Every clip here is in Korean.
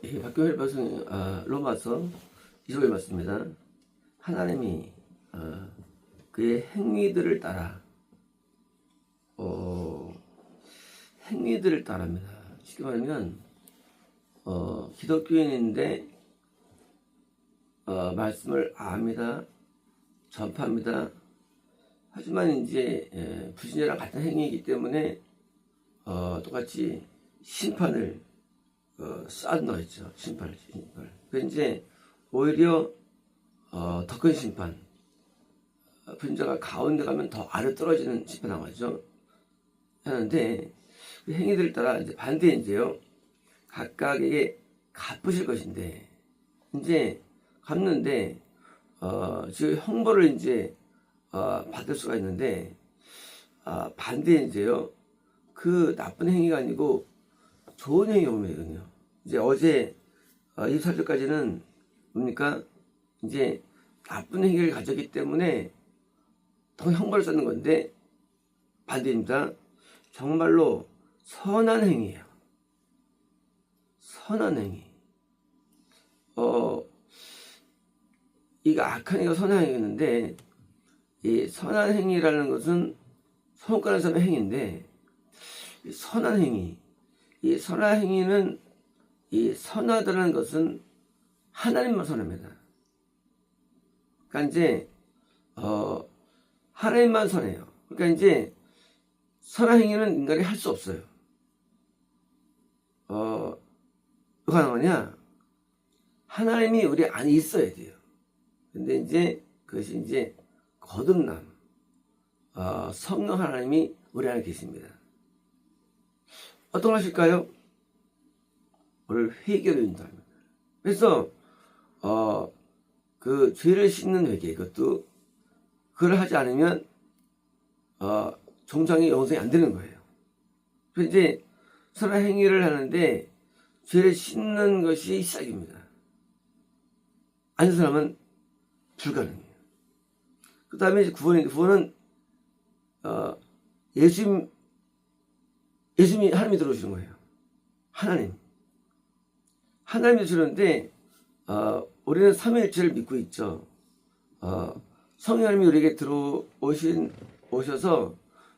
박교일 말씀, 로마서 2장에 맞습니다. 하나님이 그의 행위들을 따라 행위들을 따라합니다. 쉽게 말하면 기독교인인데 말씀을 압니다, 전파합니다. 하지만 이제 불신자랑 같은 행위이기 때문에 똑같이 심판을 쌓는다고 했죠. 심판을. 그래서 이제 오히려 더 큰 심판, 불신자가 가운데 가면 더 아래 떨어지는 심판 나가죠. 하는데 그 행위들을 따라 이제 반대 이제요, 각각에게 갚으실 것인데, 이제 갚는데 지금 형벌을 이제 받을 수가 있는데, 반대 이제요, 그 나쁜 행위가 아니고 좋은 행위 오면이거든요. 이제 어제 24절까지는 뭡니까? 이제 나쁜 행위를 가졌기 때문에 더 형벌을 받는 건데, 반대입니다. 정말로 선한 행위예요. 선한 행위. 이거 악한 행위가 선한 행위였는데, 이 선한 행위라는 것은 손가락에서 하는 행위인데, 이 선한 행위, 이 선한 행위는, 이 선하다는 것은 하나님만 선합니다. 그러니까 이제 하나님만 선해요. 그러니까 이제 선한 행위는 인간이 할 수 없어요. 누가 가능하냐? 하나님이 우리 안에 있어야 돼요. 근데 이제 그것이 이제 거듭남, 성령 하나님이 우리 안에 계십니다. 어떤 걸 하실까요? 오늘 회개를 인도합니다. 그래서 그 죄를 씻는 회개, 이것도 그걸 하지 않으면 종장의 영생이 안 되는 거예요. 그래서 이제 선한 행위를 하는데 죄를 씻는 것이 시작입니다. 아닌 사람은 불가능해요. 그 다음에 이제 구원은 예수님이 하나님이 들어오시는 거예요. 하나님이 들어오는데 우리는 삼위일체를 믿고 있죠. 성령 하나님이 우리에게 오셔서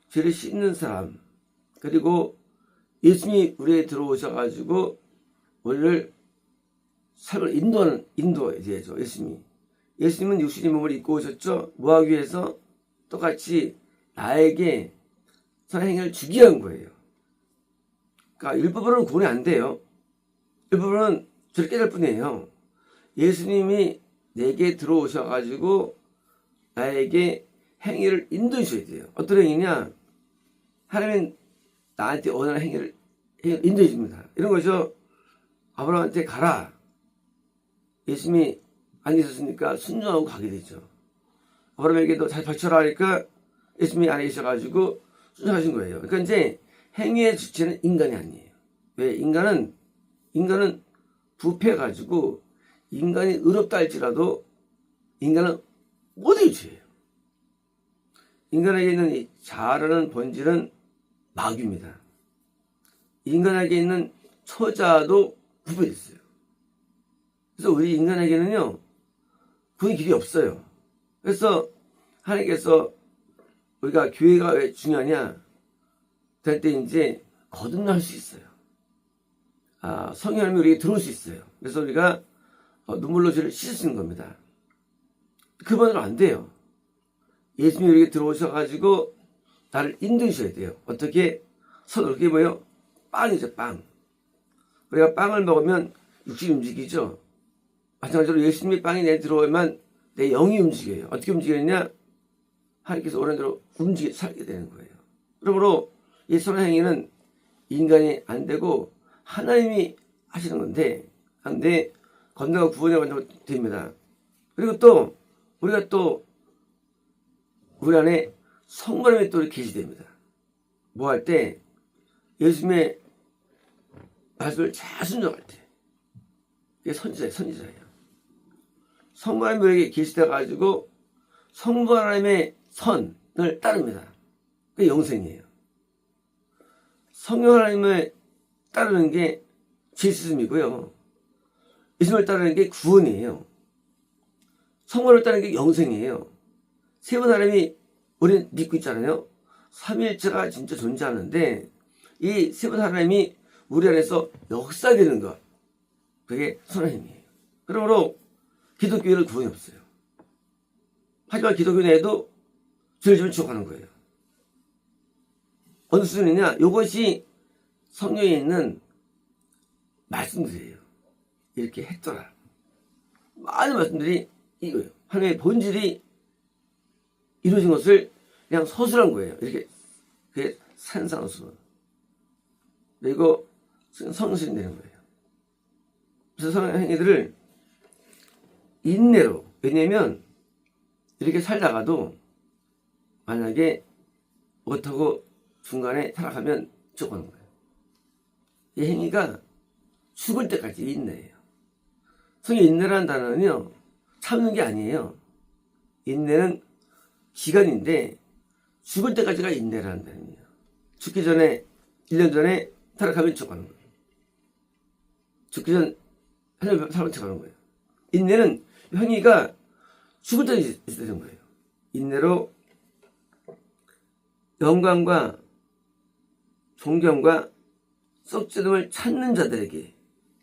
죄를 씻는 사람, 그리고 예수님이 우리에게 들어오셔가지고 우리를 삶을 인도해야죠. 예수님은 육신의 몸을 입고 오셨죠. 뭐 하기 위해서? 똑같이 나에게 선한 행위를 주기 위한 거예요. 그러니까 일부분은 구원이 안 돼요. 일부분은 저를 깨달을 뿐이에요. 예수님이 내게 들어오셔가지고 나에게 행위를 인도해 주셔야 돼요. 어떤 행위냐? 하나님은 나한테 원하는 행위를 인도해 줍니다. 이런 거죠. 아브라함한테 가라. 예수님이 안 계셨으니까 순종하고 가게 되죠. 아브라함에게도 잘 바쳐라 하니까 예수님이 안에 계셔가지고 순종하신 거예요. 그러니까 이제 행위의 주체는 인간이 아니에요. 왜? 인간은 부패해가지고 인간이 의롭다 할지라도 인간은 모두 죄예요. 인간에게 있는 이 자아라는 본질은 마귀입니다. 인간에게 있는 초자도 구별했어요. 그래서 우리 인간에게는요, 구원의 길이 없어요. 그래서 하나님께서 우리가 교회가 왜 중요하냐? 될 때 이제 거듭날 수 있어요. 성령 하나님이 우리에게 들어올 수 있어요. 그래서 우리가 눈물로 죄를 씻을 수 있는 겁니다. 그만으로 안 돼요. 예수님이 우리에게 들어오셔가지고 나를 인도해 주셔야 돼요. 어떻게? 손으로, 그게 뭐예요? 빵이죠, 빵. 우리가 빵을 먹으면 육신이 움직이죠. 마찬가지로 예수님의 빵이 내 들어오면 내 영이 움직여요. 어떻게 움직이느냐? 하나님께서 원하는 대로 살게 되는 거예요. 그러므로 이 선한 행위는 인간이 안 되고 하나님이 하시는 건데, 건강과 구원이 완전 됩니다. 그리고 또 우리가 또 우리 안에 성령이 또 계시됩니다. 뭐 할 때? 예수님의 말씀을 잘 순종할 때. 이게 선지자예요. 성부 하나님이 우리에게 계시다 가지고 성부 하나님의 선을 따릅니다. 그게 영생이에요. 성령 하나님을 따르는 게 죄 씻음이고요. 예수님을 따르는 게 구원이에요. 성령을 따르는 게 영생이에요. 세 분 하나님이 우리는 믿고 있잖아요. 삼위일체가 진짜 존재하는데 이 세 분 하나님이 우리 안에서 역사되는 것, 그게 하나님이에요. 그러므로 기독교에는 구원이 없어요. 하지만 기독교 내에도 죄를 지면 지옥 가는 거예요. 어느 수준이냐? 이것이 성경에 있는 말씀들이에요. 이렇게 했더라. 많은 말씀들이 이거예요. 하나님의 본질이 이루어진 것을 그냥 서술한 거예요. 이렇게 그게 산상수. 그리고 성실이 되는 거예요. 그래서 성령 행위들을 인내로, 왜냐면 이렇게 살다가도 만약에 못하고 중간에 타락하면 죽어가는 거예요. 이 행위가 죽을 때까지 인내예요. 성경 인내라는 단어는요, 참는 게 아니에요. 인내는 기간인데 죽을 때까지가 인내라는 단어예요. 죽기 전에 1년 전에 타락하면 죽어가는 거예요. 죽기 전 하나님 사람 척하는 거예요. 인내는 행위가 죽을 때까지 있어야 되는 거예요. 인내로 영광과 존경과 썩지름을 찾는 자들에게,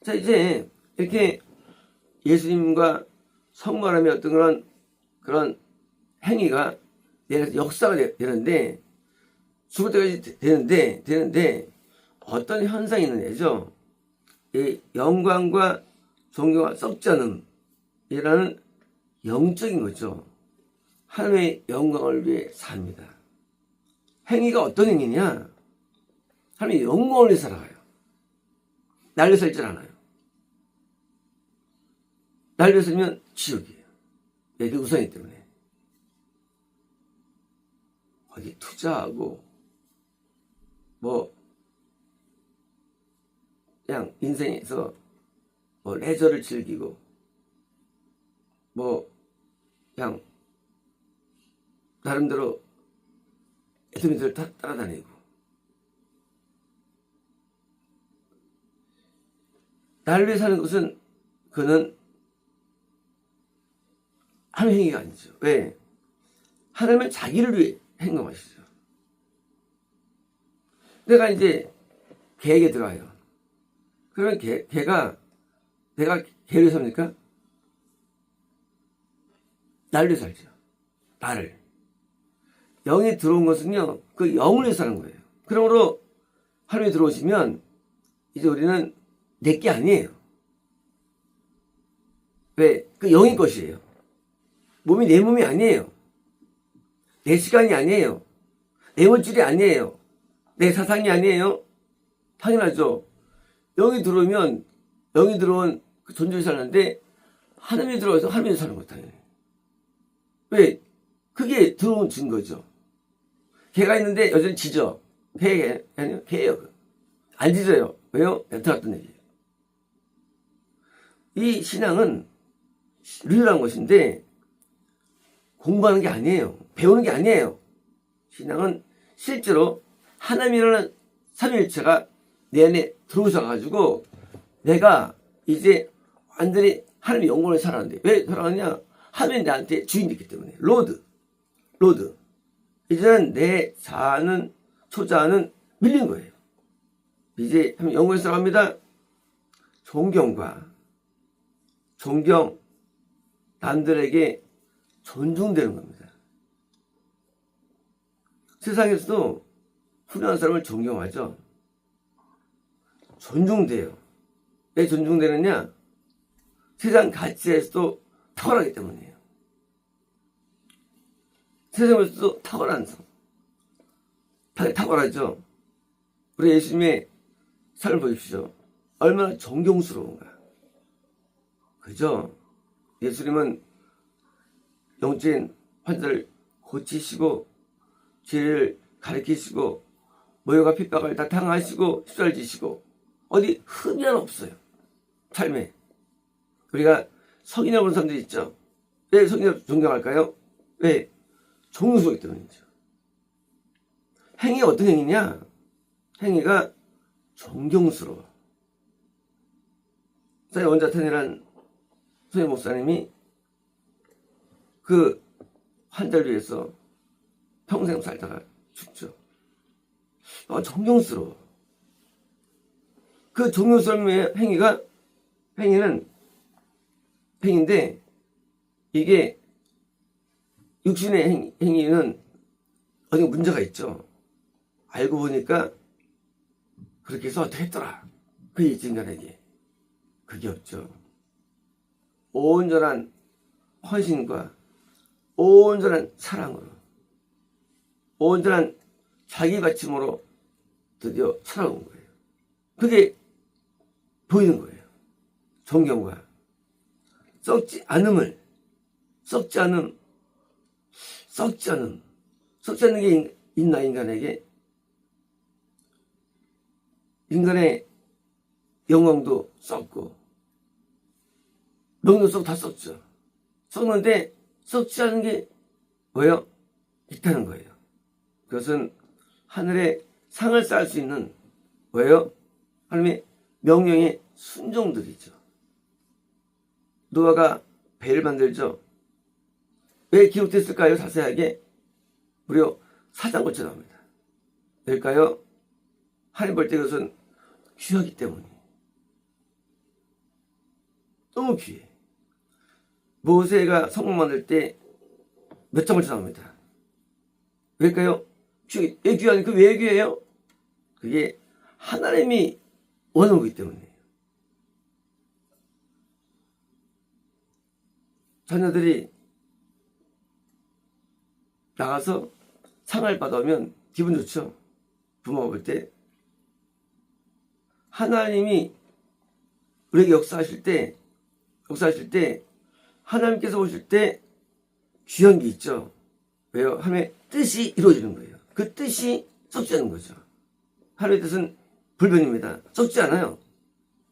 자 이제 이렇게 예수님과 성말함의 어떤 그런 행위가 역사가 되는데 죽을 때까지 되는데 어떤 현상이 있느냐죠. 이 영광과 존경과 썩지 않음이라는 영적인 거죠. 하나님의 영광을 위해 삽니다. 행위가 어떤 행위냐? 하나님의 영광을 위해 살아가요. 날려 살질 않아요. 날려 살면 지옥이에요. 그 우상이기 때문에. 어디 투자하고 그냥 인생에서 레저를 즐기고 그냥 나름대로 애터미들을 따라다니고 나를 위해 사는 것은 그는 하나님 행위가 아니죠. 왜? 하나님은 자기를 위해 행동하시죠. 내가 이제 개에게 들어가요. 그러면 내가 개를 삽니까? 나를 위해 살죠. 나를. 영이 들어온 것은요, 그 영을 위해 사는 거예요. 그러므로 하나님이 들어오시면 이제 우리는 내게 아니에요. 왜? 그 영의 것이에요. 몸이 내 몸이 아니에요. 내 시간이 아니에요. 내 물질이 아니에요. 내 사상이 아니에요. 당연하죠. 영이 들어오면 영이 들어온 그 존재를 사는데 하나님이 들어와서 하나님이 사는 거예요. 당연히. 왜? 그게 들어온 증거죠. 개가 있는데 여전히 짖어. 개예요. 안 짖어요. 왜요? 들어갔던 얘기예요. 이 신앙은 룰이라는 것인데 공부하는 게 아니에요. 배우는 게 아니에요. 신앙은 실제로 하나님이라는 삼위일체가 내 안에 들어오셔가지고 내가 이제 완전히 하나님의 영광을 살아가는데 왜 살아가느냐? 하나님이 나한테 주인이 있기 때문에. 로드. 이제는 내 자아는 초자아는 밀린 거예요. 이제 하나님 영광을 살아갑니다. 존경, 남들에게 존중되는 겁니다. 세상에서도 훌륭한 사람을 존경하죠. 존중돼요. 왜 존중되느냐? 세상 가치에서도 탁월하기 때문이에요. 세상에서도 탁월한 성. 탁월하죠. 우리 예수님의 삶을 보십시오. 얼마나 존경스러운가. 그죠? 예수님은 영적인 환자를 고치시고 죄를 가르치시고 모욕과 핍박을 다 당하시고 시달지시고 어디 흠이 하나 없어요. 삶에. 우리가 성인이라고 하는 사람들이 있죠. 왜 성인을 존경할까요? 왜? 존경스럽기 때문이죠. 행위가 어떤 행위냐? 행위가 존경스러워. 사회 원자탄이라는 소위 목사님이 그 환자를 위해서 평생 살다가 죽죠. 존경스러워. 그 존경스러운 행위인데, 이게 육신의 행위는 어디 문제가 있죠. 알고 보니까 그렇게 해서 어떻게 했더라. 그게 있지, 인간에게. 그게 없죠. 온전한 헌신과 온전한 사랑으로, 온전한 자기 바침으로 드디어 살아온 거예요. 그게 보이는 거예요. 존경과 썩지 않는 게 있나, 인간에게? 인간의 영광도 썩고, 명도 썩고 다 썩죠. 썩는데, 썩지 않은 게 뭐예요? 있다는 거예요. 그것은 하늘에 상을 쌓을 수 있는 뭐예요? 하나님의 명령의 순종들이죠. 노아가 배를 만들죠. 왜 기록됐을까요? 자세하게 무려 4장 거쳐 나옵니다. 왜일까요? 하나님 볼 때 그것은 귀하기 때문에. 너무 귀해. 모세가 성문 만들 때 몇 장을 나옵니다. 왜일까요? 왜 귀하니? 왜 귀해요? 그게 하나님이 원하는 거기 때문이에요. 자녀들이 나가서 상을 받아오면 기분 좋죠. 부모가 볼 때. 하나님이 우리에게 역사하실 때 하나님께서 오실 때 귀한 게 있죠. 왜요? 하나님의 뜻이 이루어지는 거예요. 그 뜻이 썩지 않는 거죠. 하나님의 뜻은 불변입니다. 썩지 않아요.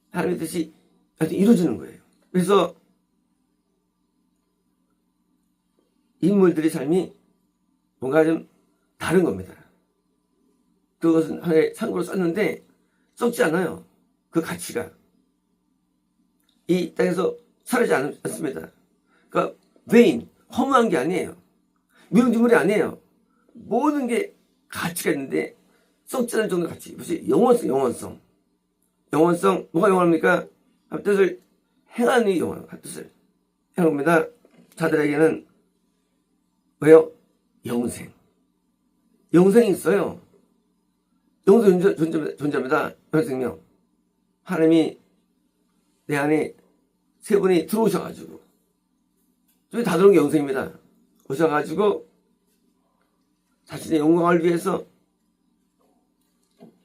하나님의 뜻이 이루어지는 거예요. 그래서 인물들의 삶이 뭔가 좀 다른 겁니다. 그것은 하나의 상으로 썼는데 썩지 않아요. 그 가치가. 이 땅에서 사라지지 않습니다. 그러니까 vain, 허무한 게 아니에요. 미용지물이 아니에요. 모든 게 가치가 있는데 썩지 않을 정도의 가치. 그것이 영원성. 뭐가 영원합니까? 한 뜻을 행하는 영원, 한 뜻을 행합니다. 자들에게는 왜요? 영생이 있어요. 영생 존재입니다. 영생명. 하나님이 내 안에 세 분이 들어오셔가지고, 저희 다 들어온 게 영생입니다. 오셔가지고, 자신의 영광을 위해서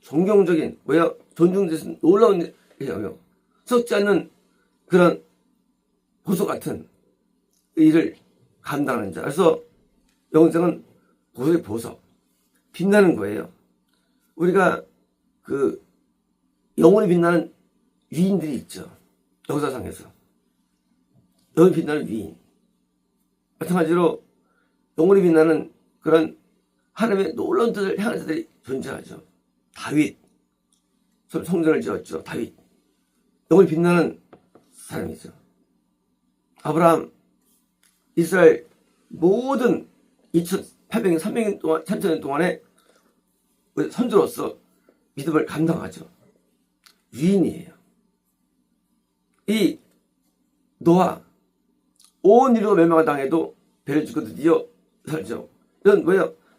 존경적인, 존중되신 놀라운 일이요. 썩지 않는 그런 보석 같은 일을 감당하는 자. 그래서 영생은 보석의 보석. 빛나는 거예요. 우리가 영혼이 빛나는 위인들이 있죠. 역사상에서. 영혼이 빛나는 위인. 마찬가지로 영혼이 빛나는 그런 하나님의 놀라운 뜻을 향하는 자들이 존재하죠. 다윗. 성전을 지었죠. 다윗. 영혼이 빛나는 사람이죠. 아브라함. 이스라엘 모든 2800년, 300년 동안, 3000년 동안에 선조로서 믿음을 감당하죠. 위인이에요. 이 노아, 온 인류가 멸망을 당해도 배를 주고 드디어 살죠. 이런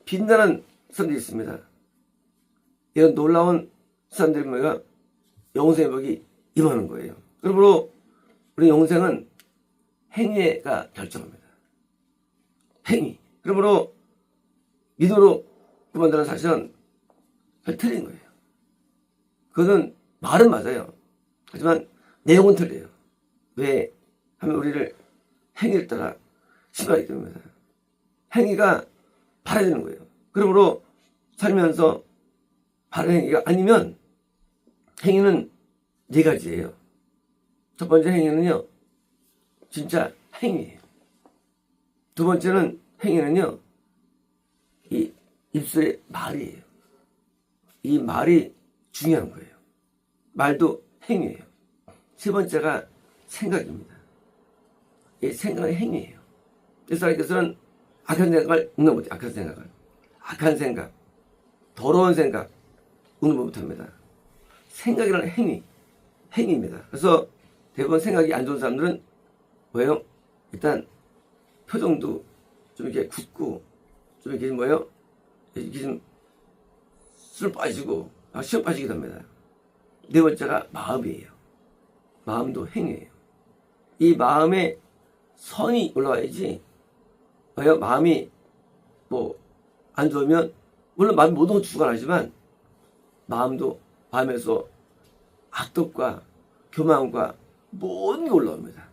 빛나는 사람들이 있습니다. 이런 놀라운 사람들이 영생의 복이 임하는 거예요. 그러므로 우리 영생은 행위가 결정합니다. 행위. 그러므로 믿음으로 구원받는 사실은 틀린 거예요. 그거는 말은 맞아요. 하지만 내용은 틀려요. 왜? 하면 우리를 행위를 따라 심하게 됩니다. 행위가 바라야 되는 거예요. 그러므로 살면서 바른 행위가 아니면 행위는 네 가지예요. 첫 번째 행위는요, 진짜 행위예요. 두 번째는 행위는요, 이 입술의 말이에요. 이 말이 중요한 거예요. 말도 행위예요. 세 번째가 생각입니다. 이 생각은 행위예요. 그래서 하나님께서는 악한 생각을 용납 못해요. 악한 생각, 더러운 생각 용납 못합니다. 생각이라는 행위입니다. 그래서 대부분 생각이 안 좋은 사람들은 뭐예요? 일단 표정도 좀 이렇게 굳고 좀 이렇게 뭐예요? 이렇게 좀 술 빠지고 시험 빠지기도 합니다. 네 번째가 마음이에요. 마음도 행위예요. 이 마음에 선이 올라와야지. 왜요? 마음이 뭐 안 좋으면 물론 마음이 모든 것 주관하지만 마음에서 악독과 교만과 모든 게 올라옵니다.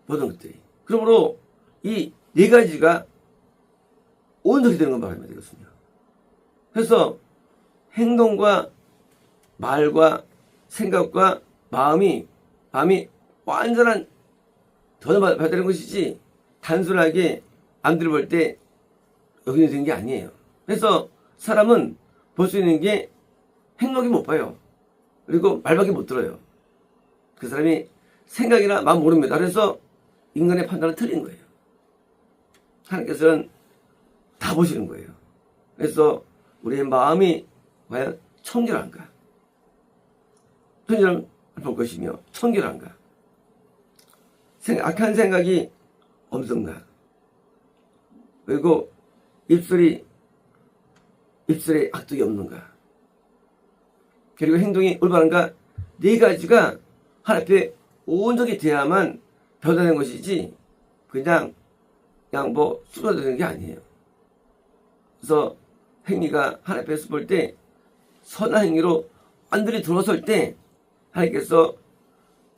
모든 것들이. 그러므로 이 네 가지가 온전히 되는 건 말입니다. 이것은요. 그래서 행동과 말과 생각과 마음이 완전한 변화를 받아야 되는 것이지 단순하게 남들 볼 때 여기는 되는 게 아니에요. 그래서 사람은 볼 수 있는 게 행동이 못 봐요. 그리고 말밖에 못 들어요. 그 사람이 생각이나 마음 모릅니다. 그래서 인간의 판단은 틀린 거예요. 하나님께서는 다 보시는 거예요. 그래서 우리의 마음이 과연 청결한가? 편지를 볼 것이며 청결한가? 악한 생각이 없는가? 그리고 입술에 악독이 없는가? 그리고 행동이 올바른가? 네 가지가 하나님 앞에 온전히 돼야만 변화되는 것이지 그냥 뭐 쏟아지는 게 아니에요. 그래서 행위가 하나님 앞에서 볼 때 선한 행위로 완전히 들어설 때 하나님께서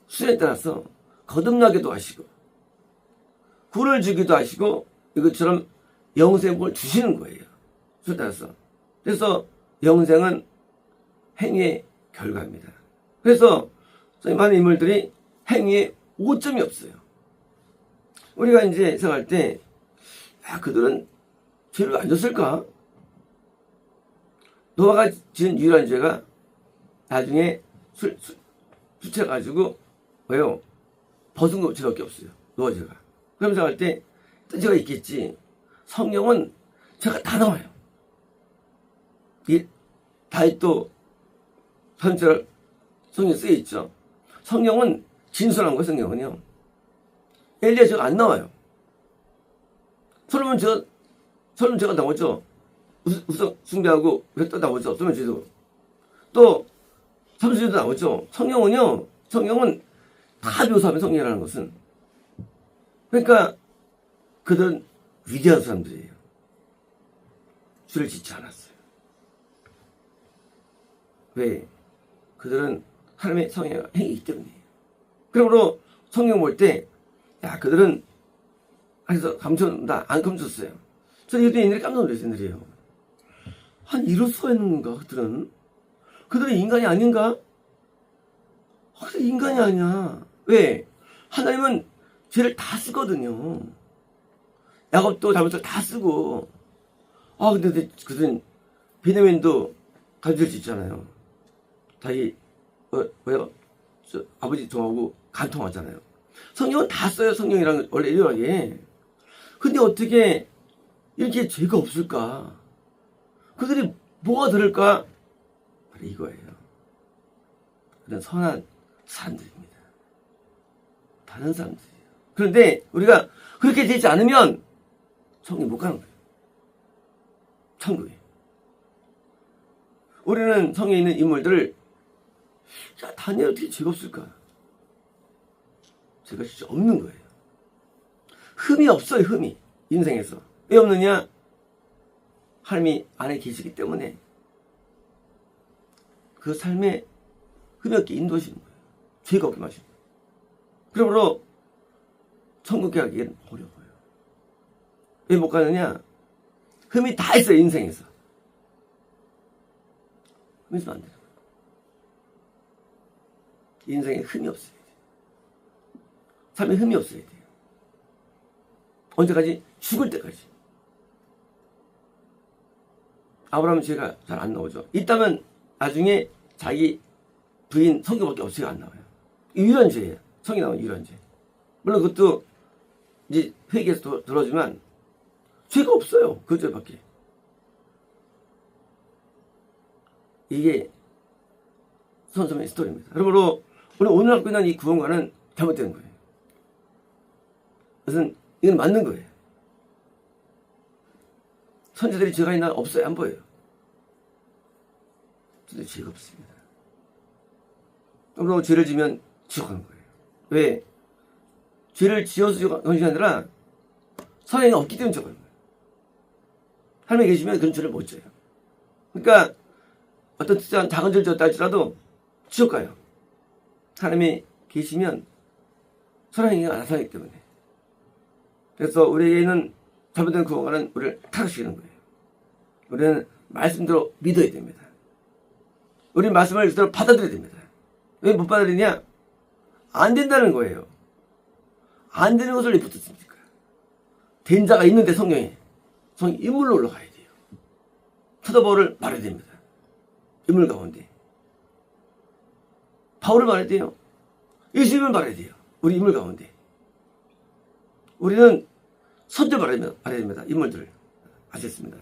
수련에 따라서 거듭나기도 하시고 굴을 주기도 하시고 이것처럼 영생을 주시는 거예요. 수련에 따라서. 그래서 영생은 행위의 결과입니다. 그래서 많은 인물들이 행위에 오점이 없어요. 우리가 이제 생각할 때 그들은 죄를 안 졌을까? 노아가 지은 유일한 죄가 나중에 술 취해가지고 왜요? 벗은 거 죄밖에 없어요. 노아 죄가. 그럼 생각할 때 죄가 있겠지. 성경은 죄가 다 나와요. 이 다윗도 선처를 성경에 쓰여 있죠. 성경은 진술한 거예요. 성경은요. 엘리야 죄가 안 나와요. 솔로몬 죄가 나오죠. 우상 숭배하고 또 나오죠. 솔로몬 죄도. 또 삼수죄도 나오죠. 성경은 다 묘사하면 성경이라는 것은. 그러니까 그들은 위대한 사람들이에요. 죄를 짓지 않았어요. 왜? 그들은 하나님의 성령의 행위이기 때문이에요. 그러므로 성경 볼 때 그들은 그래서 감춰온다. 안 감췄어요. 저는 이것도 옛날에 깜짝 놀랐어요. 이럴 수가 있는가 그들은? 그들은 인간이 아닌가? 그들 인간이 아니야. 왜? 하나님은 죄를 다 쓰거든요. 야곱도 잘못을 다 쓰고. 근데 그들은 베냐민도 간주를 짓잖아요. 자기 왜요? 아버지 통하고 간통하잖아요. 성경은 다 써요. 성경이랑 원래 일요하게. 근데 어떻게 이렇게 죄가 없을까? 그들이 뭐가 들을까? 바로 이거예요. 그런 선한 사람들입니다. 다른 사람들이에요. 그런데 우리가 그렇게 되지 않으면 천국에 못 가는 거예요. 천국에. 우리는 성경에 있는 인물들을 다니엘 어떻게 죄가 없을까? 죄가 진짜 없는 거예요. 흠이 없어요. 흠이. 인생에서. 왜 없느냐? 하나님이 안에 계시기 때문에 그 삶에 흠이 없게 인도하시는 거예요. 죄가 없게 하시는 거예요. 그러므로 천국에 가기엔 어려워요. 왜 못 가느냐? 흠이 다 있어요. 인생에서. 흠이 있으면 안 돼요. 인생에 흠이 없어야 돼요. 삶에 흠이 없어야 돼요. 언제까지? 죽을 때까지. 아브라함은 죄가 잘 안 나오죠. 있다면 나중에 자기 부인 성경밖에 없어요. 안 나와요. 유일한 죄예요. 성이 나온 유일한 죄. 물론 그것도 이제 회개해서 들어주면 죄가 없어요. 그 죄밖에. 이게 선소의 스토리입니다. 그러므로 오늘 갖고 있는 이 구원과는 잘못된 거예요. 그것은 이건 맞는 거예요. 선지자들이 죄가 있나? 없어요. 안 보여요. 근데 죄가 없습니다. 그러므로 죄를 지면 지옥 가는 거예요. 왜? 죄를 지어서 가는 게 아니라 선행이 없기 때문에 지옥 가는 거예요. 하나님이 계시면 그런 죄를 못 져요. 그러니까 어떤 특정한 작은 죄를 졌다 할지라도 지옥 가요. 하나님이 계시면 선행이가 나타나기 때문에. 그래서 우리에게는 잘못된 구원과는 우리를 타락시키는 거예요. 우리는 말씀대로 믿어야 됩니다. 우리 말씀을 그대로 받아들여야 됩니다. 왜 못 받아들이냐? 안 된다는 거예요. 안 되는 것을 왜 붙었습니까? 된 자가 있는데 성령에 인물로 올라가야 돼요. 사도 바울을 말해야 됩니다. 인물 가운데. 바울을 말해야 돼요. 예수님을 말해야 돼요. 우리 인물 가운데. 우리는 선제 말해야 됩니다. 인물들을. 아셨습니다.